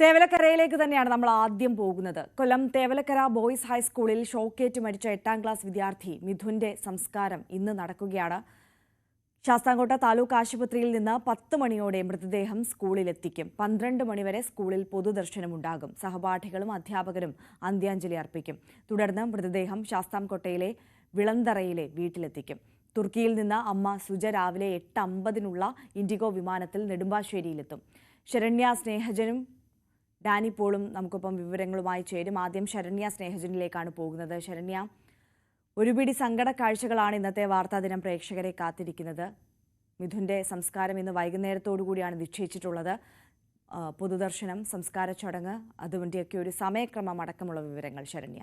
തേവലക്കരയിലേക്ക് തന്നെയാണ് നമ്മൾ ആദ്യം പോകുന്നത്. കൊല്ലം തേവലക്കര ബോയ്സ് ഹൈസ്കൂളിൽ ഷോക്കേറ്റ് മരിച്ച 8ാം ക്ലാസ് വിദ്യാർത്ഥി മിഥുന്റെ സംസ്കാരം ഇന്ന് നടക്കുകയാണ്. ശാസ്താംകോട്ട താലൂക്ക് ആശുപത്രിയിൽ നിന്ന് 10 മണിയോടെ മൃതദേഹം സ്കൂളിലെത്തിക്കും. 12 മണിവരെ സ്കൂളിൽ പൊതുദർശനമുണ്ടാകും. സഹപാഠികളും അധ്യാപകരും അന്ത്യാഞ്ജലി അർപ്പിക്കും. തുടർന്ന് മൃതദേഹം ശാസ്താംകോട്ടയിലെ വിളന്തറയിലെ വീട്ടിലെത്തിക്കും. തുർക്കിയിൽ നിന്ന് അമ്മ സുജ രാവിലെ 8:50-നുള്ള ഇൻഡിഗോ വിമാനത്തിൽ നെടുമ്പാശ്ശേരിയിലെത്തും. ശരണ്യ സ്നേഹജനും ഡാനി പോളും നമുക്കൊപ്പം വിവരങ്ങളുമായി ചേരും. ആദ്യം ശരണ്യ സ്നേഹജനിലേക്കാണ് പോകുന്നത്. ശരണ്യ, ഒരുപിടി സങ്കട കാഴ്ചകളാണ് ഇന്നത്തെ വാർത്താദിനം പ്രേക്ഷകരെ കാത്തിരിക്കുന്നത്. മിഥുന്റെ സംസ്കാരം ഇന്ന് വൈകുന്നേരത്തോടുകൂടിയാണ് നിശ്ചയിച്ചിട്ടുള്ളത്. പൊതുദർശനം, സംസ്കാര ചടങ്ങ്, അതുകൊണ്ടൊക്കെ ഒരു സമയക്രമം അടക്കമുള്ള വിവരങ്ങൾ ശരണ്യ.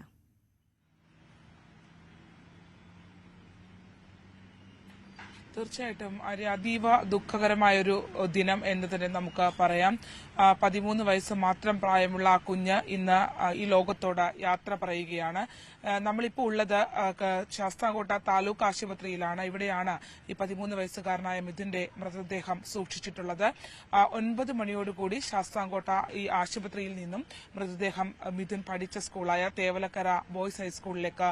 തീർച്ചയായിട്ടും അതീവ ദുഃഖകരമായൊരു ദിനം എന്ന് തന്നെ നമുക്ക് പറയാം. 13 വയസ്സ് മാത്രം പ്രായമുള്ള ആ കുഞ്ഞ് ഇന്ന് ഈ ലോകത്തോട് യാത്ര പറയുകയാണ്. നമ്മളിപ്പോൾ ഉള്ളത് ശാസ്താംകോട്ട താലൂക്ക് ആശുപത്രിയിലാണ്. ഇവിടെയാണ് ഈ 13 വയസ്സുകാരനായ മിഥുന്റെ മൃതദേഹം സൂക്ഷിച്ചിട്ടുള്ളത്. 9 മണിയോടുകൂടി ശാസ്താംകോട്ട ഈ ആശുപത്രിയിൽ നിന്നും മൃതദേഹം മിഥുൻ പഠിച്ച സ്കൂളായ തേവലക്കര ബോയ്സ് ഹൈസ്കൂളിലേക്ക്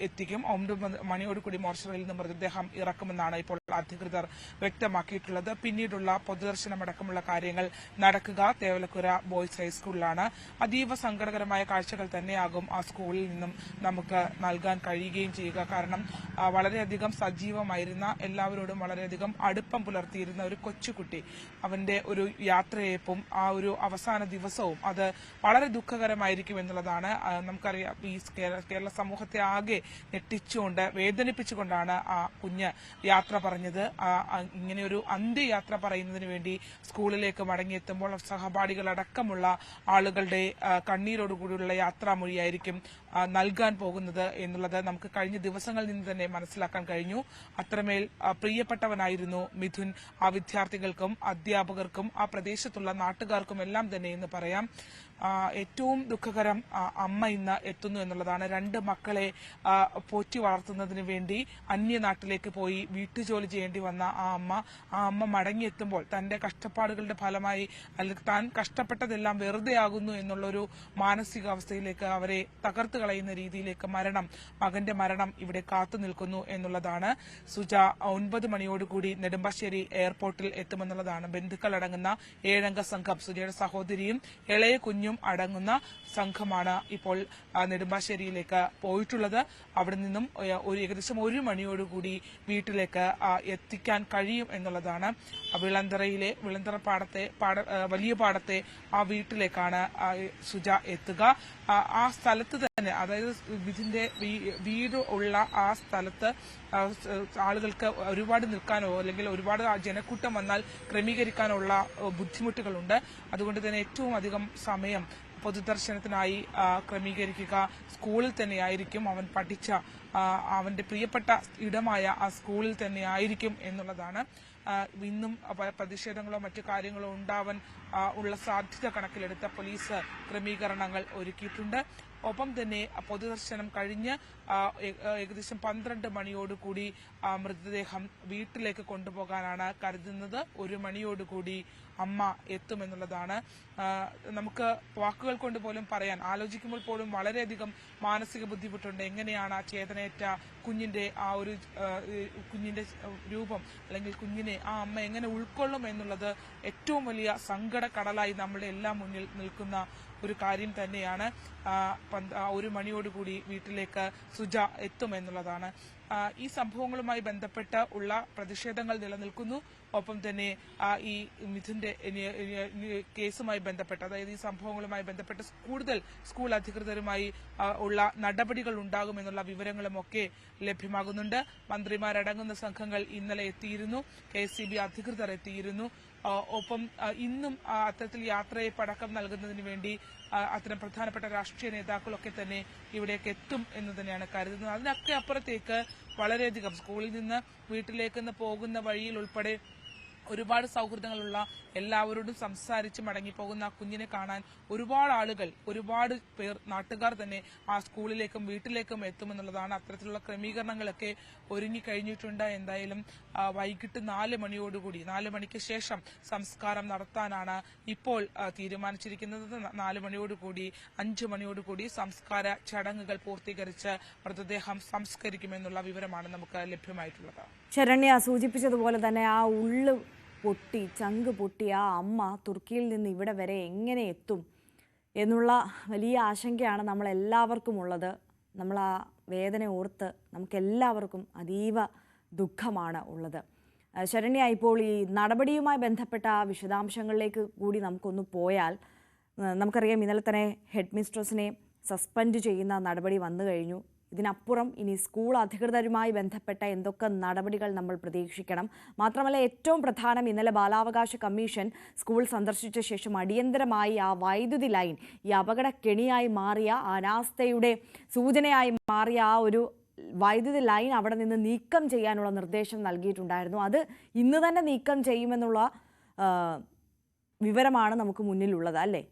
എത്തിക്കും. 9 മണിയോടുകൂടി മോർച്ചറിയിൽ നിന്ന് മൃതദേഹം ഇറക്കുമെന്നാണ് ഇപ്പോൾ അധികൃതർ വ്യക്തമാക്കിയിട്ടുള്ളത്. പിന്നീടുള്ള പൊതുദർശനമടക്കമുള്ള കാര്യങ്ങൾ നടക്കുക തേവലക്കര ബോയ്സ് ഹൈസ്കൂളിലാണ്. അതീവ സങ്കടകരമായ കാഴ്ചകൾ തന്നെയാകും ആ സ്കൂളിൽ നിന്നും നമുക്ക് നൽകാൻ കഴിയുകയും ചെയ്യുക. കാരണം വളരെയധികം സജീവമായിരുന്ന, എല്ലാവരോടും വളരെയധികം അടുപ്പം പുലർത്തിയിരുന്ന ഒരു കൊച്ചുകുട്ടി, അവന്റെ ഒരു യാത്രയേപ്പും ആ ഒരു അവസാന ദിവസവും അത് വളരെ ദുഃഖകരമായിരിക്കും എന്നുള്ളതാണ്. നമുക്കറിയാം, ഈ കേരള സമൂഹത്തെ ആകെ ഞെട്ടിച്ചുകൊണ്ട് വേദനിപ്പിച്ചുകൊണ്ടാണ് ആ കുഞ്ഞ് യാത്ര പറഞ്ഞത്. ഇങ്ങനെ ഒരു അന്ത്യയാത്ര പറയുന്നതിന് വേണ്ടി സ്കൂളിലേക്ക് മടങ്ങിയെത്തുമ്പോൾ സഹപാഠികളടക്കമുള്ള ആളുകളുടെ കണ്ണീരോടുകൂടിയുള്ള യാത്രാമൊഴിയായിരിക്കും നൽകാൻ പോകുന്നത് എന്നുള്ളത് നമുക്ക് കഴിഞ്ഞ ദിവസങ്ങളിൽ നിന്ന് തന്നെ മനസ്സിലാക്കാൻ കഴിഞ്ഞു. അത്രമേൽ പ്രിയപ്പെട്ടവനായിരുന്നു മിഥുൻ. ആ വിദ്യാർത്ഥികൾക്കും അധ്യാപകർക്കും ആ പ്രദേശത്തുള്ള നാട്ടുകാർക്കും എല്ലാം തന്നെ എന്ന് പറയാം. ഏറ്റവും ദുഃഖകരം, അമ്മ ഇന്ന് എത്തുന്നു എന്നുള്ളതാണ്. 2 മക്കളെ പോറ്റി വളർത്തുന്നതിന് വേണ്ടി അന്യനാട്ടിലേക്ക് പോയി വീട്ടുജോലി ചെയ്യേണ്ടി വന്ന ആ അമ്മ മടങ്ങിയെത്തുമ്പോൾ തന്റെ കഷ്ടപ്പാടുകളുടെ ഫലമായി, അല്ലെങ്കിൽ താൻ കഷ്ടപ്പെട്ടതെല്ലാം വെറുതെ ആകുന്നു എന്നുള്ളൊരു മാനസികാവസ്ഥയിലേക്ക് അവരെ തകർത്ത് കളയുന്ന രീതിയിലേക്ക് മകന്റെ മരണം ഇവിടെ കാത്തു നിൽക്കുന്നു എന്നുള്ളതാണ്. സുജ 9 മണിയോടുകൂടി നെടുമ്പാശ്ശേരി എയർപോർട്ടിൽ എത്തുമെന്നുള്ളതാണ്. ബന്ധുക്കൾ അടങ്ങുന്ന 7 അംഗ സംഘം, സുജയുടെ സഹോദരിയും ഇളയ കുഞ്ഞും അടങ്ങുന്ന സംഘമാണ് ഇപ്പോൾ നെടുമ്പാശ്ശേരിയിലേക്ക് പോയിട്ടുള്ളത്. അവിടെ നിന്നും ഏകദേശം 1 മണിയോടുകൂടി വീട്ടിലേക്ക് എത്തിക്കാൻ കഴിയും എന്നുള്ളതാണ്. വിളന്തറ വലിയ പാടത്തെ ആ വീട്ടിലേക്കാണ് സുജ എത്തുക. ആ സ്ഥലത്ത് തന്നെ, അതായത് ഇതിന്റെ വീട് ഉള്ള ആ സ്ഥലത്ത് ആളുകൾക്ക് ഒരുപാട് നിൽക്കാനോ അല്ലെങ്കിൽ ഒരുപാട് ജനക്കൂട്ടം വന്നാൽ ക്രമീകരിക്കാനോ ഉള്ള ബുദ്ധിമുട്ടുകളുണ്ട്. അതുകൊണ്ട് തന്നെ ഏറ്റവും അധികം സമയം പൊതുദർശനത്തിനായി ക്രമീകരിക്കുക സ്കൂളിൽ തന്നെയായിരിക്കും. അവൻ പഠിച്ച, അവന്റെ പ്രിയപ്പെട്ട ഇടമായ ആ സ്കൂളിൽ തന്നെയായിരിക്കും എന്നുള്ളതാണ്. ഇന്നും പ്രതിഷേധങ്ങളോ മറ്റു കാര്യങ്ങളോ ഉണ്ടാവാൻ ഉള്ള സാധ്യത കണക്കിലെടുത്ത പോലീസ് ക്രമീകരണങ്ങൾ ഒരുക്കിയിട്ടുണ്ട്. ഒപ്പം തന്നെ പൊതുദർശനം കഴിഞ്ഞ് ഏകദേശം 12 മണിയോടുകൂടി മൃതദേഹം വീട്ടിലേക്ക് കൊണ്ടുപോകാനാണ് കരുതുന്നത്. 1 മണിയോടുകൂടി അമ്മ എത്തുമെന്നുള്ളതാണ്. നമുക്ക് വാക്കുകൾ കൊണ്ട് പോലും പറയാൻ, ആലോചിക്കുമ്പോൾ പോലും വളരെയധികം മാനസിക ബുദ്ധിമുട്ടുണ്ട്. എങ്ങനെയാണ് ആ ചേതനയേറ്റ കുഞ്ഞിന്റെ രൂപം, അല്ലെങ്കിൽ കുഞ്ഞിനെ ആ അമ്മ എങ്ങനെ ഉൾക്കൊള്ളും എന്നുള്ളത് ഏറ്റവും വലിയ സങ്കട കടലായി നമ്മുടെ എല്ലാം മുന്നിൽ നിൽക്കുന്ന ഒരു കാര്യം തന്നെയാണ്. 1 മണിയോടുകൂടി വീട്ടിലേക്ക് സുജ എത്തുമെന്നുള്ളതാണ്. ഈ സംഭവങ്ങളുമായി ബന്ധപ്പെട്ട് ഉള്ള പ്രതിഷേധങ്ങൾ നിലനിൽക്കുന്നു. ഒപ്പം തന്നെ ഈ മിഥുന്റെ കേസുമായി ബന്ധപ്പെട്ട്, അതായത് ഈ സംഭവങ്ങളുമായി ബന്ധപ്പെട്ട് കൂടുതൽ സ്കൂൾ അധികൃതരുമായി ഉള്ള നടപടികൾ ഉണ്ടാകുമെന്നുള്ള വിവരങ്ങളുമൊക്കെ ലഭ്യമാകുന്നുണ്ട്. മന്ത്രിമാരടങ്ങുന്ന സംഘങ്ങൾ ഇന്നലെ എത്തിയിരുന്നു. KSCB അധികൃതർ എത്തിയിരുന്നു. ഒപ്പം ഇന്നും അത്തരത്തിൽ യാത്രയെ പടക്കം നൽകുന്നതിന് വേണ്ടി അത്തരം പ്രധാനപ്പെട്ട രാഷ്ട്രീയ നേതാക്കളൊക്കെ തന്നെ ഇവിടേക്ക് എത്തും എന്ന് തന്നെയാണ് കരുതുന്നത്. അതിനൊക്കെ അപ്പുറത്തേക്ക് വളരെയധികം സ്കൂളിൽ നിന്ന് വീട്ടിലേക്ക് പോകുന്ന വഴിയിൽ ഉൾപ്പെടെ ഒരുപാട് സൗഹൃദങ്ങളുള്ള എല്ലാവരോടും സംസാരിച്ച് മടങ്ങിപ്പോകുന്ന ആ കുഞ്ഞിനെ കാണാൻ ഒരുപാട് ആളുകൾ, ഒരുപാട് പേർ, നാട്ടുകാർ തന്നെ ആ സ്കൂളിലേക്കും വീട്ടിലേക്കും എത്തുമെന്നുള്ളതാണ്. അത്തരത്തിലുള്ള ക്രമീകരണങ്ങളൊക്കെ ഒരുങ്ങിക്കഴിഞ്ഞിട്ടുണ്ട്. എന്തായാലും വൈകിട്ട് 4 മണിയോടുകൂടി 4 മണിക്ക് ശേഷം സംസ്കാരം നടത്താനാണ് ഇപ്പോൾ തീരുമാനിച്ചിരിക്കുന്നത്. 4 മണിയോടുകൂടി 5 മണിയോടുകൂടി സംസ്കാര ചടങ്ങുകൾ പൂർത്തീകരിച്ച് മൃതദേഹം സംസ്കരിക്കുമെന്നുള്ള വിവരമാണ് നമുക്ക് ലഭ്യമായിട്ടുള്ളത്. ശരണ്യ സൂചിപ്പിച്ചതുപോലെ തന്നെ ആ ഉള്ളു പൊട്ടി, ചങ്ക് പൊട്ടി ആ അമ്മ തുർക്കിയിൽ നിന്ന് ഇവിടെ വരെ എങ്ങനെ എത്തും എന്നുള്ള വലിയ ആശങ്കയാണ് നമ്മളെല്ലാവർക്കും ഉള്ളത്. നമ്മൾ ആ വേദന ഓർത്ത് നമുക്കെല്ലാവർക്കും അതീവ ദുഃഖമാണ് ഉള്ളത്. ശരണ്യ, ഇപ്പോൾ ഈ നടപടിയുമായി ബന്ധപ്പെട്ട വിശദാംശങ്ങളിലേക്ക് കൂടി നമുക്കൊന്ന് പോയാൽ, നമുക്കറിയാം ഇന്നലെ തന്നെ ഹെഡ് മിസ്ട്രസിനെ സസ്പെൻഡ് ചെയ്യുന്ന നടപടി വന്നു കഴിഞ്ഞു. ഇതിനപ്പുറം ഇനി സ്കൂൾ അധികൃതരുമായി ബന്ധപ്പെട്ട എന്തൊക്കെ നടപടികൾ നമ്മൾ പ്രതീക്ഷിക്കണം? മാത്രമല്ല, ഏറ്റവും പ്രധാനം, ഇന്നലെ ബാലാവകാശ കമ്മീഷൻ സ്കൂൾ സന്ദർശിച്ച ശേഷം അടിയന്തരമായി ആ വൈദ്യുതി ലൈൻ, ഈ അപകടക്കെണിയായി മാറിയ, അനാസ്ഥയുടെ സൂചനയായി മാറിയ ആ ഒരു വൈദ്യുതി ലൈൻ അവിടെ നിന്ന് നീക്കം ചെയ്യാനുള്ള നിർദ്ദേശം നൽകിയിട്ടുണ്ടായിരുന്നു. അത് ഇന്ന് തന്നെ നീക്കം ചെയ്യുമെന്നുള്ള വിവരമാണ് നമുക്ക് മുന്നിലുള്ളത്, അല്ലേ?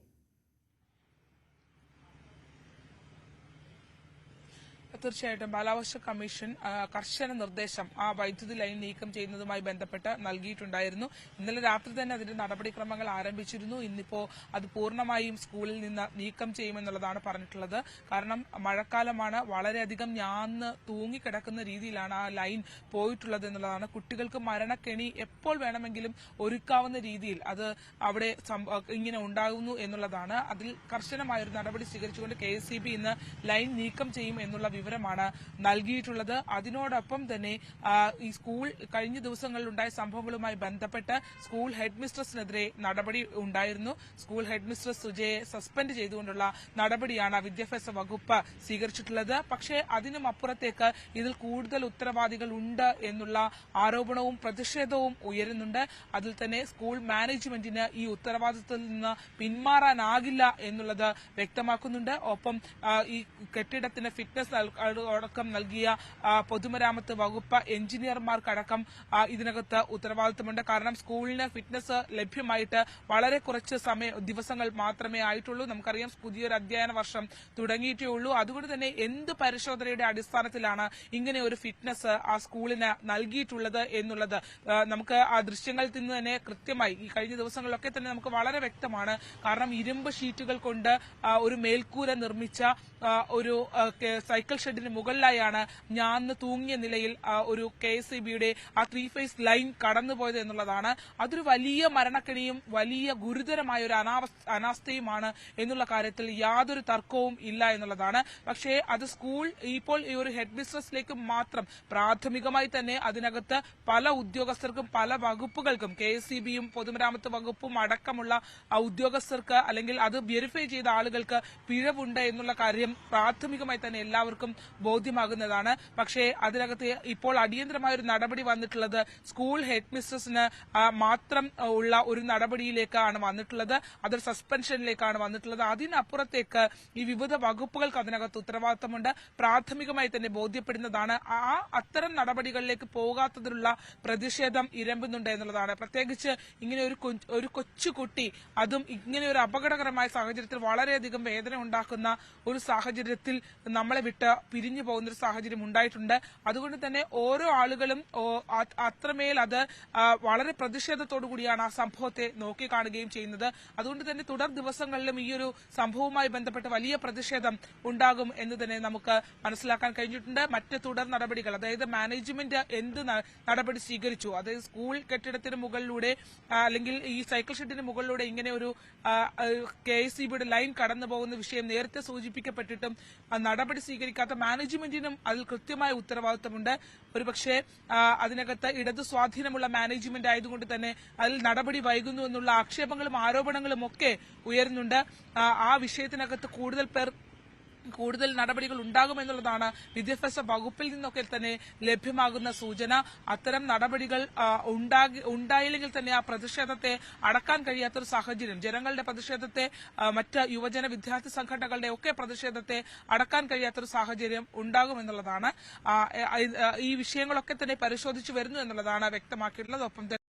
തീർച്ചയായിട്ടും ബാലാവകാശ കമ്മീഷൻ കർശന നിർദ്ദേശം ആ വൈദ്യുതി ലൈൻ നീക്കം ചെയ്യുന്നതുമായി ബന്ധപ്പെട്ട് നൽകിയിട്ടുണ്ടായിരുന്നു. ഇന്നലെ രാത്രി തന്നെ അതിന്റെ നടപടിക്രമങ്ങൾ ആരംഭിച്ചിരുന്നു. ഇന്നിപ്പോ അത് പൂർണ്ണമായും സ്കൂളിൽ നിന്ന് നീക്കം ചെയ്യുമെന്നുള്ളതാണ് പറഞ്ഞിട്ടുള്ളത്. കാരണം മഴക്കാലമാണ്, വളരെയധികം ഞാന്ന് തൂങ്ങിക്കിടക്കുന്ന രീതിയിലാണ് ആ ലൈൻ പോയിട്ടുള്ളത് എന്നുള്ളതാണ്. കുട്ടികൾക്ക് മരണക്കെണി എപ്പോൾ വേണമെങ്കിലും ഒരുക്കാവുന്ന രീതിയിൽ അത് അവിടെ ഇങ്ങനെ ഉണ്ടാകുന്നു എന്നുള്ളതാണ്. അതിൽ കർശനമായൊരു നടപടി സ്വീകരിച്ചുകൊണ്ട് KSEB ഇന്ന് ലൈൻ നീക്കം ചെയ്യും എന്നുള്ള വിവരമാണ് നൽകിയിട്ടുള്ളത്. അതിനോടൊപ്പം തന്നെ ഈ സ്കൂൾ കഴിഞ്ഞ ദിവസങ്ങളിൽ ഉണ്ടായ സംഭവങ്ങളുമായി ബന്ധപ്പെട്ട് സ്കൂൾ ഹെഡ് മിസ്ട്രസിനെതിരെ നടപടി ഉണ്ടായിരുന്നു. സ്കൂൾ ഹെഡ് മിസ്ട്രസ് സുജയെ സസ്പെൻഡ് ചെയ്തുകൊണ്ടുള്ള നടപടിയാണ് വിദ്യാഭ്യാസ വകുപ്പ് സ്വീകരിച്ചിട്ടുള്ളത്. പക്ഷേ അതിനും അപ്പുറത്തേക്ക് ഇതിൽ കൂടുതൽ ഉത്തരവാദികൾ ഉണ്ട് എന്നുള്ള ആരോപണവും പ്രതിഷേധവും ഉയരുന്നുണ്ട്. അതിൽ തന്നെ സ്കൂൾ മാനേജ്മെന്റിന് ഈ ഉത്തരവാദിത്തത്തിൽ നിന്ന് പിന്മാറാനാകില്ല എന്നുള്ളത് വ്യക്തമാക്കുന്നുണ്ട്. ഒപ്പം ഈ കെട്ടിടത്തിന് ഫിറ്റ്നസ് അടക്കം നൽകിയ പൊതുമരാമത്ത് വകുപ്പ് എഞ്ചിനീയർമാർക്കടക്കം ഇതിനകത്ത് ഉത്തരവാദിത്തമുണ്ട്. കാരണം സ്കൂളിന് ഫിറ്റ്നസ് ലഭ്യമായിട്ട് വളരെ കുറച്ച് ദിവസങ്ങൾ മാത്രമേ ആയിട്ടുള്ളൂ. നമുക്കറിയാം പുതിയൊരു അധ്യയന വർഷം തുടങ്ങിയിട്ടേ ഉള്ളൂ. അതുകൊണ്ട് തന്നെ എന്ത് പരിശോധനയുടെ അടിസ്ഥാനത്തിലാണ് ഇങ്ങനെ ഒരു ഫിറ്റ്നസ് ആ സ്കൂളിന് നൽകിയിട്ടുള്ളത് എന്നുള്ളത് നമുക്ക് ആ ദൃശ്യങ്ങളിൽ നിന്ന് തന്നെ കൃത്യമായി ഈ കഴിഞ്ഞ ദിവസങ്ങളിലൊക്കെ തന്നെ നമുക്ക് വളരെ വ്യക്തമാണ്. കാരണം ഇരുമ്പ് ഷീറ്റുകൾ കൊണ്ട് ഒരു മേൽക്കൂര നിർമ്മിച്ച ഒരു സൈക്കിൾ ഷെഡിന് മുകളിലായാണ് ഞാന്ന് തൂങ്ങിയ നിലയിൽ ഒരു KSEBയുടെ ആ 3 ഫേസ് ലൈൻ കടന്നുപോയത് എന്നുള്ളതാണ്. അതൊരു വലിയ മരണക്കെണിയും വലിയ ഗുരുതരമായ ഒരു അനാസ്ഥയുമാണ് എന്നുള്ള കാര്യത്തിൽ യാതൊരു തർക്കവും ഇല്ല എന്നുള്ളതാണ്. പക്ഷേ അത് സ്കൂൾ ഇപ്പോൾ ഈ ഒരു ഹെഡ് മിസ്ട്രസിലേക്ക് മാത്രം പ്രാഥമികമായി തന്നെ അതിനകത്ത് പല ഉദ്യോഗസ്ഥർക്കും പല വകുപ്പുകൾക്കും KSEBയും പൊതുമരാമത്ത് വകുപ്പും അടക്കമുള്ള ഉദ്യോഗസ്ഥർക്ക് അല്ലെങ്കിൽ അത് വെരിഫൈ ചെയ്ത ആളുകൾക്ക് പിഴവുണ്ട് എന്നുള്ള കാര്യം പ്രാഥമികമായി തന്നെ എല്ലാവർക്കും ബോധ്യമാകുന്നതാണ്. പക്ഷേ അതിനകത്ത് ഇപ്പോൾ അടിയന്തരമായ ഒരു നടപടി വന്നിട്ടുള്ളത് സ്കൂൾ ഹെഡ് മിസ്ട്രസിന് മാത്രം ഉള്ള ഒരു നടപടിയിലേക്കാണ് വന്നിട്ടുള്ളത്. അതൊരു സസ്പെൻഷനിലേക്കാണ് വന്നിട്ടുള്ളത്. അതിനപ്പുറത്തേക്ക് ഈ വിവിധ വകുപ്പുകൾക്ക് അതിനകത്ത് ഉത്തരവാദിത്തമുണ്ട്. പ്രാഥമികമായി തന്നെ ബോധ്യപ്പെടുന്നതാണ്. അത്തരം നടപടികളിലേക്ക് പോകാത്തതിലുള്ള പ്രതിഷേധം ഇരമ്പുന്നുണ്ട് എന്നുള്ളതാണ്. പ്രത്യേകിച്ച് ഇങ്ങനെ ഒരു കൊച്ചുകുട്ടി, അതും ഇങ്ങനെ ഒരു അപകടകരമായ സാഹചര്യത്തിൽ വളരെയധികം വേദന ഉണ്ടാക്കുന്ന ഒരു സാഹചര്യത്തിൽ നമ്മളെ വിട്ട് പിരിഞ്ഞു പോകുന്ന ഒരു സാഹചര്യം ഉണ്ടായിട്ടുണ്ട്. അതുകൊണ്ട് തന്നെ ഓരോ ആളുകളും അത്രമേൽ അത് വളരെ പ്രതിഷേധത്തോടു കൂടിയാണ് ആ സംഭവത്തെ നോക്കിക്കാണുകയും ചെയ്യുന്നത്. അതുകൊണ്ട് തന്നെ തുടർ ദിവസങ്ങളിലും ഈ ഒരു സംഭവവുമായി ബന്ധപ്പെട്ട് വലിയ പ്രതിഷേധം ഉണ്ടാകും എന്ന് തന്നെ നമുക്ക് മനസ്സിലാക്കാൻ കഴിഞ്ഞിട്ടുണ്ട്. മറ്റ് തുടർ നടപടികൾ, അതായത് മാനേജ്മെന്റ് എന്ത് നടപടി സ്വീകരിച്ചു, അതായത് സ്കൂൾ കെട്ടിടത്തിന് മുകളിലൂടെ അല്ലെങ്കിൽ ഈ സൈക്കിൾ ഷെഡിന് മുകളിലൂടെ ഇങ്ങനെ ഒരു KSEBയുടെ ലൈൻ കടന്നു പോകുന്ന വിഷയം നേരത്തെ സൂചിപ്പിക്കപ്പെട്ടിട്ടും നടപടി സ്വീകരിക്കാത്ത മാനേജ്മെന്റിനും അതിൽ കൃത്യമായ ഉത്തരവാദിത്തമുണ്ട്. ഒരുപക്ഷെ അതിനകത്ത് ഇടതു സ്വാധീനമുള്ള മാനേജ്മെന്റ് ആയതുകൊണ്ട് തന്നെ അതിൽ നടപടി വൈകുന്നു എന്നുള്ള ആക്ഷേപങ്ങളും ആരോപണങ്ങളും ഒക്കെ ഉയരുന്നുണ്ട്. ആ വിഷയത്തിനകത്ത് കൂടുതൽ നടപടികൾ ഉണ്ടാകുമെന്നുള്ളതാണ് വിദ്യാഭ്യാസ വകുപ്പിൽ നിന്നൊക്കെ തന്നെ ലഭ്യമാകുന്ന സൂചന. അത്തരം നടപടികൾ ഉണ്ടായില്ലെങ്കിൽ തന്നെ ആ പ്രതിഷേധത്തെ അടക്കാൻ കഴിയാത്തൊരു സാഹചര്യം, ജനങ്ങളുടെ പ്രതിഷേധത്തെ, മറ്റ് യുവജന വിദ്യാർത്ഥി സംഘടനകളുടെ ഒക്കെ പ്രതിഷേധത്തെ അടക്കാൻ കഴിയാത്തൊരു സാഹചര്യം ഉണ്ടാകുമെന്നുള്ളതാണ്. ഈ വിഷയങ്ങളൊക്കെ തന്നെ പരിശോധിച്ചു വരുന്നു എന്നുള്ളതാണ് വ്യക്തമാക്കിയിട്ടുള്ളത്. ഒപ്പം